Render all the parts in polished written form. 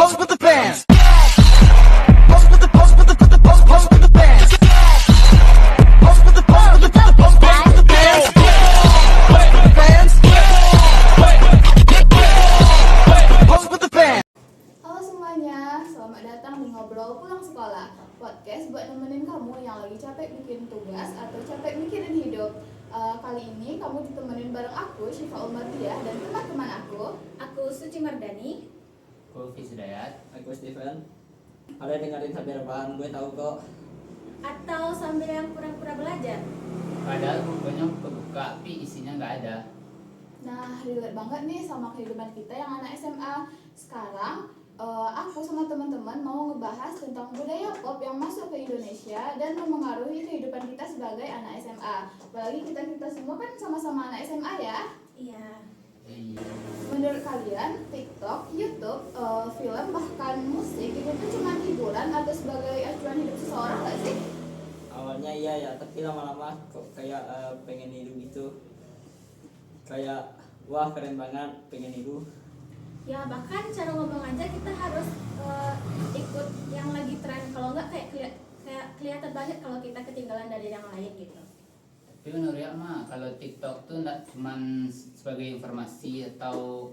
Pose with the bands. Pose with the pose with the pose with the bands. Pose with the pose with the pose with the bands. Pose with the bands. Pose with the bands. Halo semuanya, selamat datang di Ngobrol Pulang Sekolah, podcast buat nemenin kamu yang lagi capek bikin tugas atau capek mikirin hidup. Kali ini kamu ditemenin bareng aku, Syifa Umardiah, dan teman-teman aku Suci Mardani. Aku Fisdayat. Aku Steven. Ada dengerin sambil rebahan, gue tahu kok. Atau sambil yang pura-pura belajar. Padahal bukunya kebuka, tapi isinya nggak ada. Nah, relate banget nih sama kehidupan kita yang anak SMA. Sekarang, aku sama teman-teman mau ngebahas tentang budaya pop yang masuk ke Indonesia dan memengaruhi kehidupan kita sebagai anak SMA. Apalagi kita semua kan sama-sama anak SMA ya. Iya. Menurut kalian, TikTok, YouTube, film, bahkan musik itu tuh cuma hiburan atau sebagai acuan hidup seseorang nggak sih? Awalnya iya ya, tapi lama-lama kok kayak pengen niru gitu. Kayak wah keren banget, pengen niru. Ya bahkan cara ngomong aja kita harus ikut yang lagi tren. Kalau nggak kayak kelihatan banget kalau kita ketinggalan dari yang lain gitu. Tapi menurut ya mah kalau TikTok tuh nggak cuman sebagai informasi atau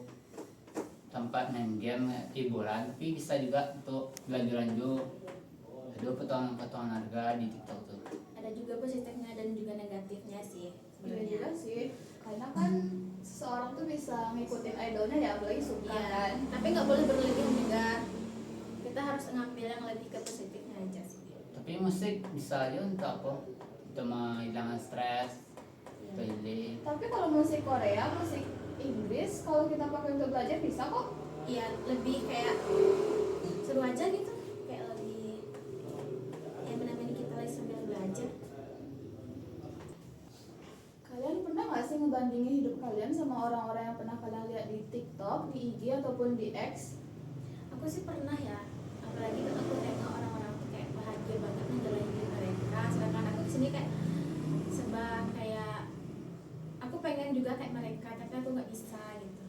tempat main game hiburan, tapi bisa juga untuk belajar lanjut. Ada potongan harga di TikTok tuh. Ada juga positifnya dan juga negatifnya sih Iya sebenarnya. juga sih, karena kan seseorang tuh bisa ngikutin idolnya ya, apalagi suka Iya. kan. Tapi nggak boleh berlebihan juga. Kita harus ngambil yang lebih ke positifnya aja sih. Tapi musik bisa aja untuk apa? Untuk menghilangkan stres, untuk healing. Tapi kalau musik Korea, musik Inggris, kalau kita pakai untuk belajar bisa kok. Iya, lebih kayak seru aja gitu. Kayak lebih yang menemani kita lagi sambil belajar. Kalian pernah nggak sih ngebandingin hidup kalian sama orang-orang yang pernah kalian lihat di TikTok, di IG ataupun di X? Aku sih pernah ya, apalagi kan aku tengok orang-orang tuh kayak bahagia banget ngejalanin hidup mereka, sedangkan aku di sini kayak serba kayak aku pengen juga kayak mereka, tapi aku nggak bisa gitu.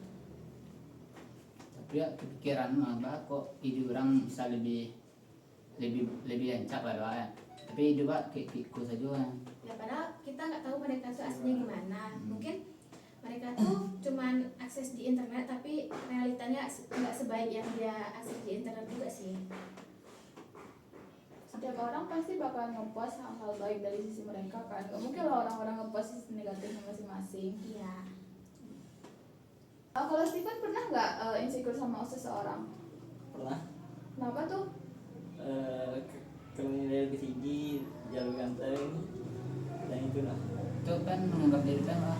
Tapi ya kepikiran mah kok ide orang bisa lebih encak lah ya. Tapi juga kayak ikut saja kan. Ya padahal kita nggak tahu mereka tuh aslinya gimana. Mungkin mereka tuh cuman akses di internet, tapi realitanya nggak sebaik yang dia akses di internet juga sih. Setiap orang pasti bakal ngepost hal-hal baik dari sisi mereka kan. Gak mungkin lah orang-orang ngepost sisi negatifnya masing-masing. Iya. Kalau Steven pernah nggak insecure sama seseorang? Pernah Kenapa tuh? kalau nilai lebih tinggi, jalur ganteng, dan itu lah. Itu kan menganggap diri kan lah.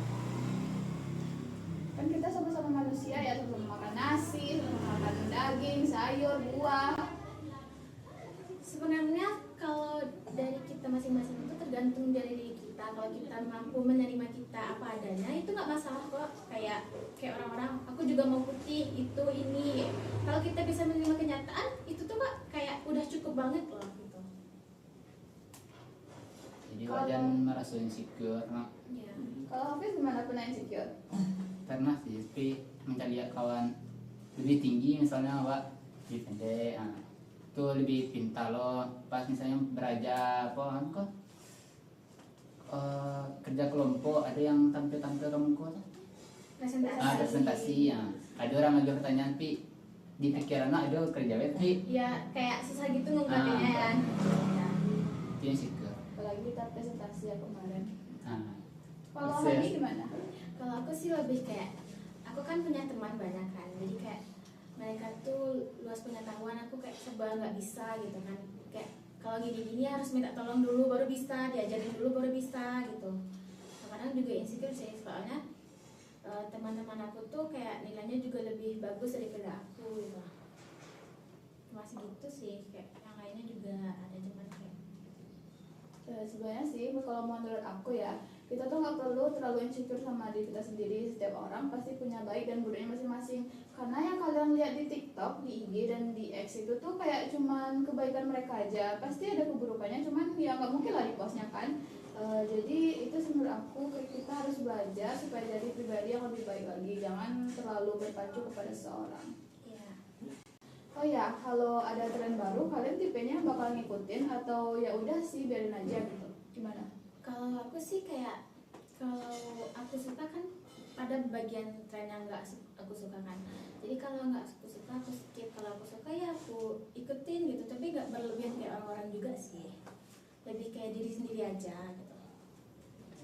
Kan kita sama-sama manusia ya, sama makan nasi, sama makan daging, sayur, buah. Sebenarnya kalau dari kita masing-masing itu tergantung dari diri kita. Kalau kita mampu menerima kita apa adanya, itu nggak masalah kok. Kayak orang-orang, aku juga mau putih, itu ini. Kalau kita bisa menerima kenyataan, itu tuh kok kayak udah cukup banget loh gitu. Jadi wajar merasa insecure. Nah, Ya. Kalau Hafiz gimana, pernah insecure? pernah sih, tapi mencari lihat kawan lebih tinggi misalnya awak lebih pendek, itu lebih pintar loh. Pas misalnya belajar apa kok kerja kelompok ada yang tampil kamu kok presentasi ya, ada orang lagi pertanyaan tapi di pikiran ada kerja tapi Ya kayak susah gitu ngungkapinnya kan. Ya. itu insecure. Apalagi kita presentasi ya kemarin. Kalau Proses. Hani gimana? Kalau aku sih lebih kayak, aku kan punya teman banyak kan, jadi kayak mereka tuh luas pengetahuan, aku kayak serba nggak bisa gitu kan. Kayak kalau gini-gini harus minta tolong dulu baru bisa, diajarin dulu baru bisa gitu. Kadang juga insecure sih, soalnya teman-teman aku tuh kayak nilainya juga lebih bagus daripada aku gitu. Masih gitu sih, kayak yang lainnya juga ada cuman kayak Sebenarnya sih kalau menurut aku ya, kita tuh nggak perlu terlalu insecure sama diri kita sendiri. Setiap orang pasti punya baik dan buruknya masing-masing. Karena yang kalian lihat di TikTok, di IG dan di X itu tuh kayak cuman kebaikan mereka aja. Pasti ada keburukannya, cuman ya nggak mungkin lah di postnya kan. Jadi itu menurut aku kita harus belajar supaya jadi pribadi yang lebih baik lagi. Jangan terlalu berpacu kepada seseorang. ya. Oh ya, kalau ada tren baru kalian tipenya bakal ngikutin atau ya udah sih biarin aja gitu. Gimana? Kalau aku sih kayak, kalau aku suka kan pada bagian tren yang nggak aku suka kan. Jadi kalau nggak aku suka aku skip, kalau aku suka ya aku ikutin gitu. Tapi nggak berlebihan kayak orang-orang juga sih. Lebih kayak diri sendiri aja gitu.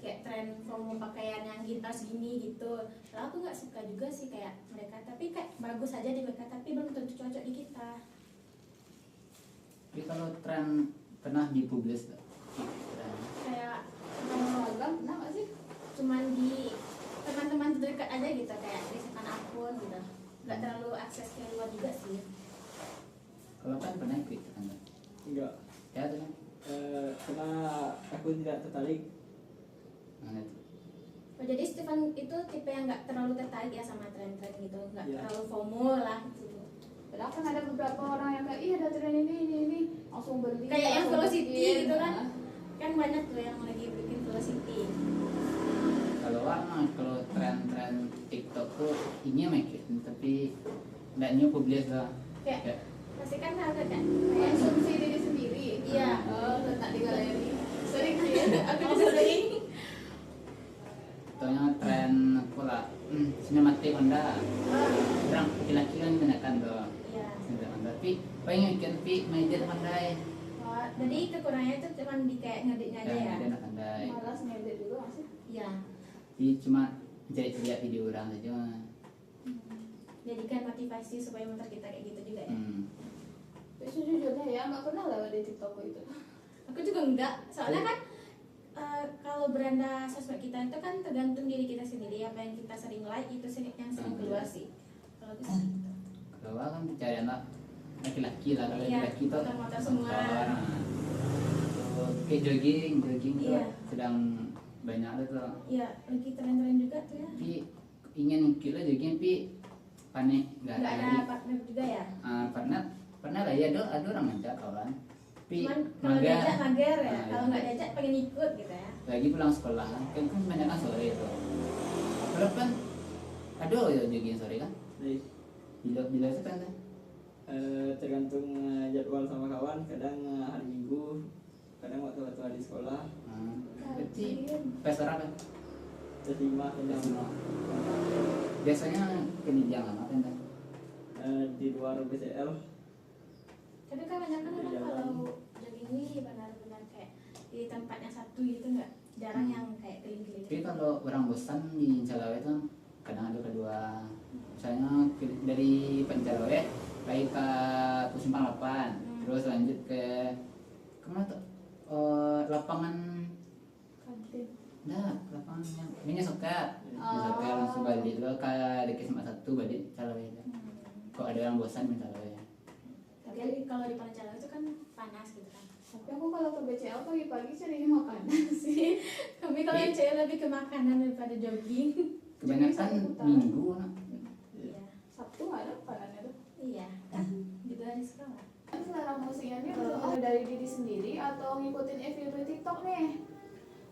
Kayak tren promo pakaian yang gini harus gini gitu. Kalau aku nggak suka juga sih kayak mereka. Tapi kayak bagus aja di mereka, tapi belum tentu cocok di kita. Tapi kalau tren pernah dipublis nggak? Kayak Seragam pernah nggak sih? cuman di teman-teman terdekat aja gitu, kayak misalkan akun gitu. Nggak terlalu akses ke luar juga sih. Kalau kan pernah ikut kan? Enggak. Ya tuh kan. Karena aku tidak tertarik. Nah, itu. Oh, jadi Stefan itu tipe yang nggak terlalu tertarik ya sama tren-tren gitu, nggak Iya. terlalu FOMO lah gitu. Padahal kan ada beberapa orang yang kayak, ih ada tren ini, langsung beli. Kayak yang langsung Velocity bikin. gitu kan. Nah, Kan banyak tuh yang lagi bikin Velocity. Kalau tren-tren TikTok tuh ini makin tapi enggaknya publis lah. Kayak Ya. pasti kan ada kan kayak konsumsi diri sendiri. Iya. Letak di galeri. Sering sih. aku juga sering. Contohnya tren apa lah? Sinematik Honda. Orang laki-laki kan kebanyakan tuh. Iya. Sinematik Honda. Tapi pengen bikin tapi media Honda ya. Oh, jadi kekurangannya itu cuma di kayak ngeditnya aja ya. Media Honda. Malas ngedit juga nggak sih? Iya. Jadi cuma lihat video orang saja. Jadikan motivasi supaya motor kita kayak gitu juga ya. Tapi sejujurnya ya nggak pernah lewat di TikTok itu. Aku juga enggak, soalnya kan kalau beranda sosmed kita itu kan tergantung diri kita sendiri, apa yang kita sering like itu yang sering keluar sih. Kalau aku sih gitu. Kalau kan cari anak laki-laki lah, kalau Iya, laki-laki tuh motor-motor semua. motor, nah. Terus kayak jogging tuh Iya. sedang banyak tuh. Iya, lagi tren-tren juga tuh ya. Tapi ingin kita jogging tapi panik nggak Nggak ada ada partner juga ya. pernah lah ya ada orang ngajak kawan tapi Cuman kalau mager. diajak mager ya, Nah, kalau iya. nggak diajak pengen ikut gitu ya. Lagi pulang sekolah kan banyak kan sore itu kalau kan ada ya jogging sore kan Jadi, bila itu kan tergantung jadwal sama kawan. Kadang hari Minggu, kadang waktu-waktu hari sekolah. berarti pas orang kan Jam 5 kadang biasanya kenijang apa kan di luar BCL. Tapi kan banyak kan orang Jalan. kalau jogging ini benar-benar kayak di tempatnya satu gitu, nggak jarang yang kayak keliling-keliling. tapi kalau orang bosan di Calawe itu kadang ada kedua misalnya dari Pencalawe lagi ke Pusimpang 8 terus lanjut ke kemana tuh lapangan Kantin. lapangan yang minyak sokat langsung balik lo ke dekat SMA 1 balik Calawe kok ada yang bosan di Calawe ya Tapi kalau di Pancalon itu kan panas gitu kan. Tapi aku kalau ke BCL pagi-pagi cari makanan sih. Kami kalau yang cewek lebih ke makanan daripada jogging. kebanyakan minggu nah. Iya. Sabtu nggak ada makanannya tuh. Iya. Juga di sekolah. Kan selera musiknya ini benar dari diri sendiri atau ngikutin FYP TikTok nih?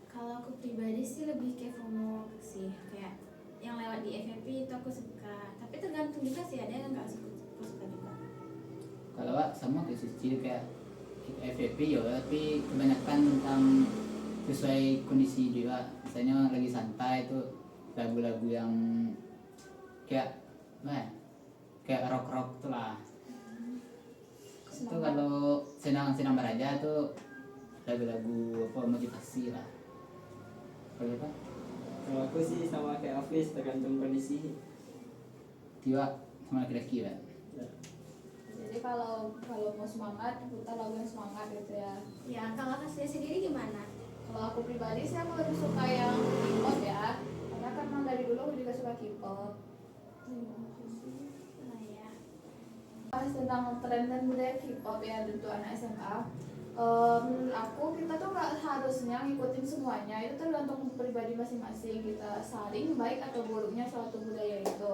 Kalau aku pribadi sih lebih kayak FOMO sih, kayak yang lewat di FYP itu aku suka. Tapi tergantung juga sih, ada yang nggak suka, aku suka juga. Kalau Wak, sama kayak Suci kayak FVP ya tapi kebanyakan tentang sesuai kondisi juga misalnya lagi santai itu lagu-lagu yang kayak kayak rock tuh lah itu kalau senang beraja tuh lagu-lagu apa motivasi lah kalau apa Kalau aku sih sama kayak Hafiz, tergantung kondisi. tiba sama laki-laki lah Ya. Jadi kalau mau semangat putar lagu yang semangat gitu ya. Ya, kalau kasih sendiri gimana? Kalau aku pribadi sih aku lebih suka yang K-pop ya. Karena kan memang dari dulu aku juga suka K-pop. Nah, ya. Bahas tentang tren dan budaya K-pop ya tentu anak SMA. Menurut aku kita tuh nggak harusnya ngikutin semuanya, itu tergantung pribadi masing-masing, kita saling baik atau buruknya suatu budaya itu.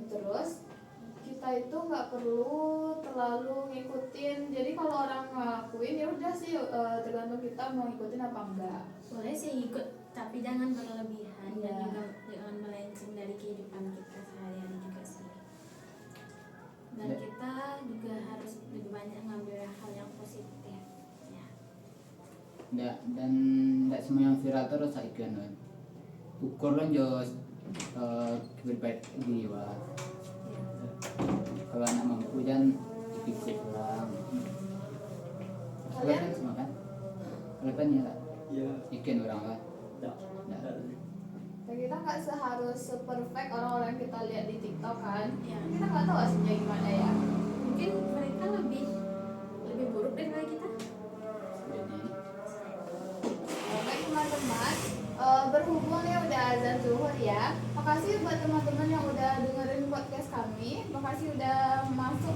Terus kita itu nggak perlu terlalu ngikutin, jadi kalau orang ngelakuin ya udah sih, tergantung kita mau ngikutin apa enggak. Boleh sih ikut, tapi jangan berlebihan dan Iya. juga jangan melenceng dari kehidupan kita sehari-hari juga sih. Dan Ya. kita dan tidak semua yang viral terus ikan kan ukur lo jo berbaik jiwa kalau anak mampu dan ikut orang kalian semua kan kalian ya lah Ya, ikan orang lah enggak. Ya, kita nggak seharus seperfect orang-orang yang kita lihat di TikTok kan. Ya. Kita nggak tahu aslinya gimana ya. Mungkin mereka lebih buruk daripada kita. jadi Oke teman-teman, berhubung ya udah azan zuhur ya. Makasih buat teman-teman yang udah dengerin podcast kami. Makasih udah masuk